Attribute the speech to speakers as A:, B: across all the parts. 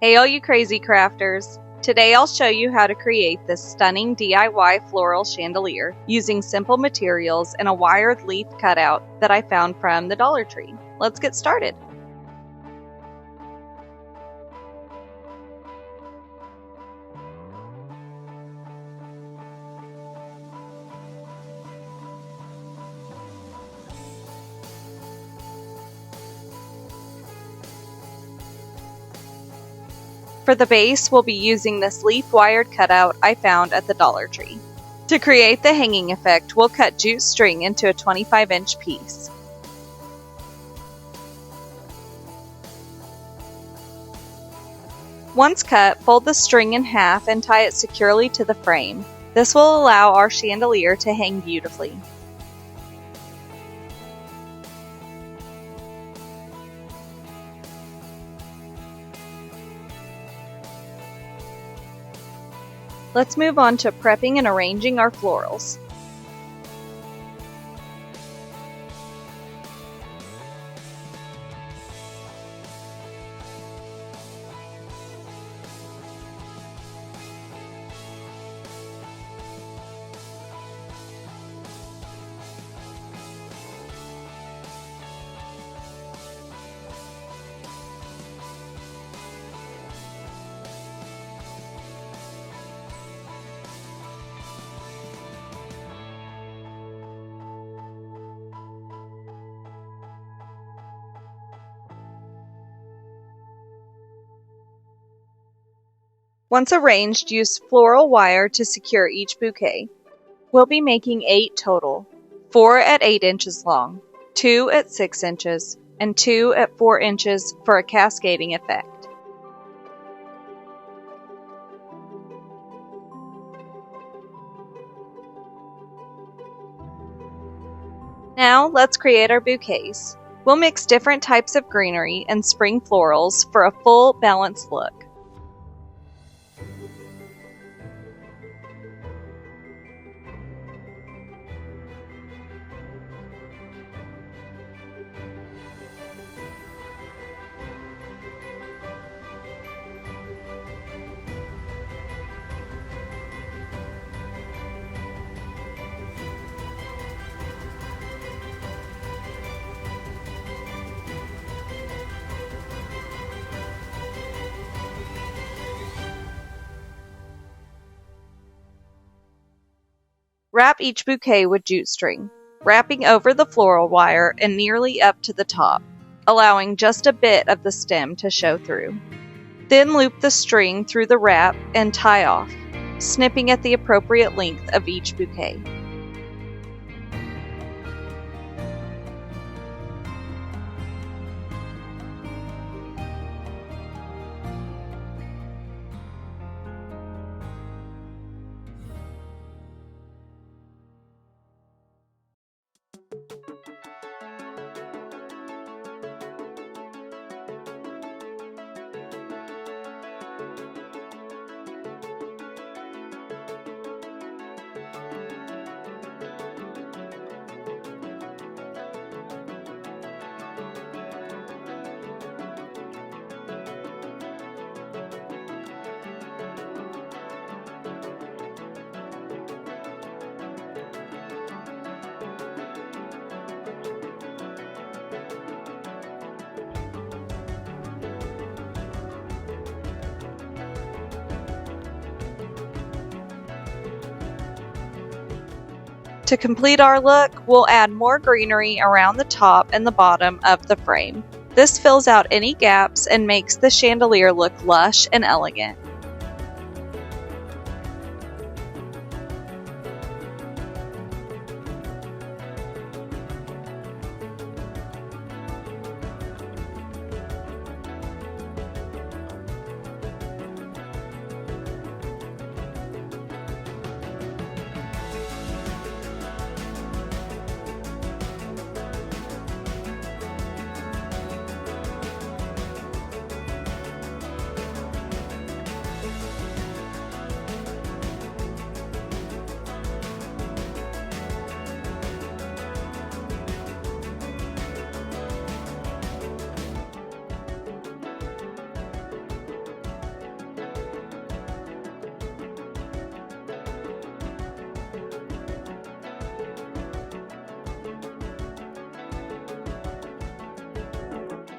A: Hey all you crazy crafters! Today I'll show you how to create this stunning DIY floral chandelier using simple materials and a wired leaf cutout that I found from the Dollar Tree. Let's get started! For the base, we'll be using this leaf wired cutout I found at the Dollar Tree. To create the hanging effect, we'll cut jute string into a 25-inch piece. Once cut, fold the string in half and tie it securely to the frame. This will allow our chandelier to hang beautifully. Let's move on to prepping and arranging our florals. Once arranged, use floral wire to secure each bouquet. We'll be making 8 total, 4 at 8 inches long, 2 at 6 inches, and 2 at 4 inches for a cascading effect. Now let's create our bouquets. We'll mix different types of greenery and spring florals for a full, balanced look. Wrap each bouquet with jute string, wrapping over the floral wire and nearly up to the top, allowing just a bit of the stem to show through. Then loop the string through the wrap and tie off, snipping at the appropriate length of each bouquet. To complete our look, we'll add more greenery around the top and the bottom of the frame. This fills out any gaps and makes the chandelier look lush and elegant.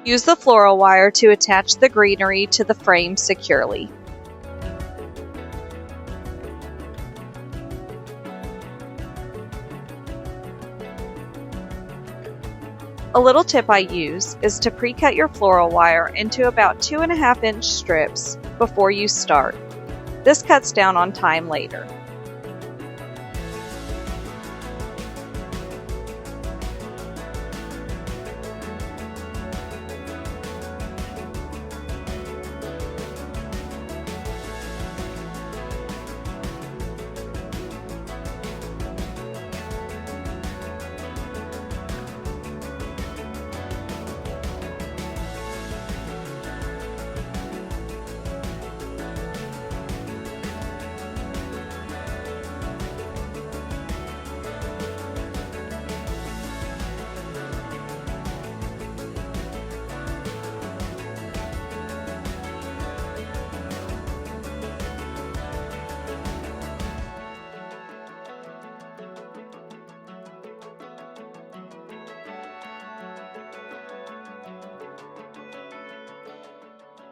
A: Use the floral wire to attach the greenery to the frame securely. A little tip I use is to pre-cut your floral wire into about 2.5-inch strips before you start. This cuts down on time later.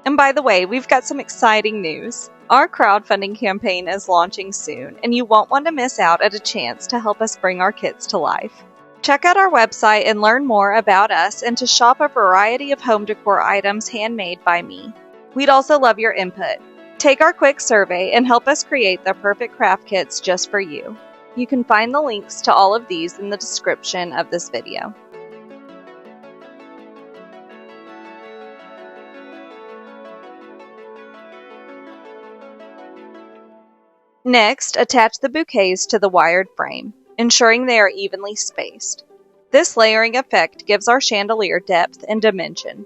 A: And by the way, we've got some exciting news. Our crowdfunding campaign is launching soon, and you won't want to miss out at a chance to help us bring our kits to life. Check out our website and learn more about us and to shop a variety of home decor items handmade by me. We'd also love your input. Take our quick survey and help us create the perfect craft kits just for you. You can find the links to all of these in the description of this video. Next, attach the bouquets to the wired frame, ensuring they are evenly spaced. This layering effect gives our chandelier depth and dimension.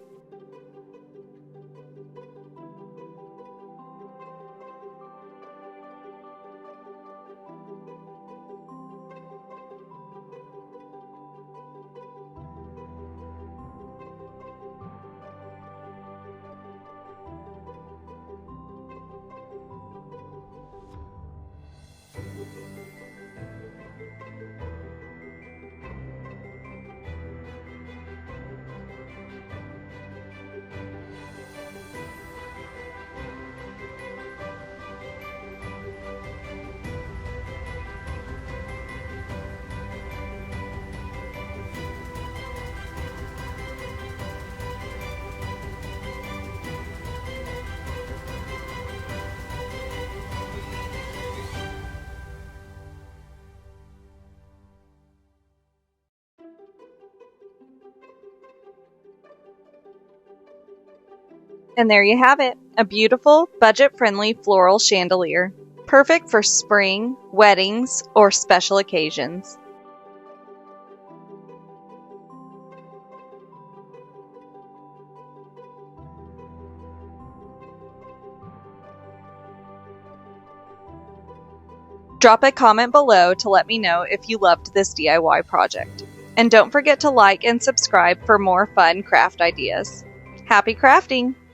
A: And there you have it, a beautiful, budget-friendly floral chandelier. Perfect for spring, weddings, or special occasions. Drop a comment below to let me know if you loved this DIY project. And don't forget to like and subscribe for more fun craft ideas. Happy crafting!